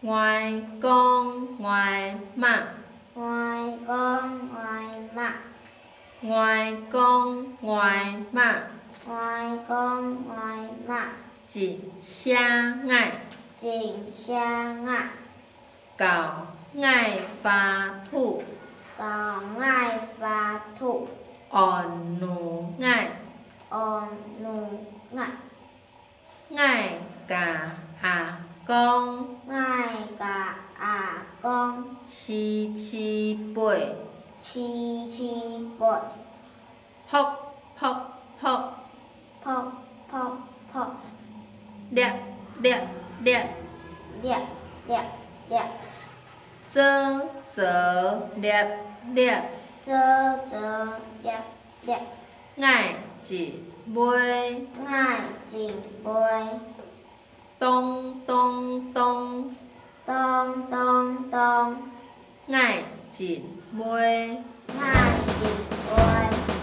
ngoài con ngoài mặt, ngoài con ngoài mặt, ngoài con ngoài mặt, ngoài con ngoài mặt, chỉnh xa ngại, chỉnh xa ngại, cảo ngại phá thụ, có ngại và thụ, ổn nụ ngại, ổn nụ ngại, ngại cả con, ngại cả con, chi chi bội, chi chi bội, phốc phốc phốc, phốc phốc phốc, đẹp đẹp đẹp, đẹp đẹp đẹp, dơ dơ đẹp đẹp, dơ dơ đẹp đẹp, ngại chỉ bôi, ngại chỉnh bôi, tông tông tông, tông tông tông, ngại chỉ bôi, ngại chỉnh bôi.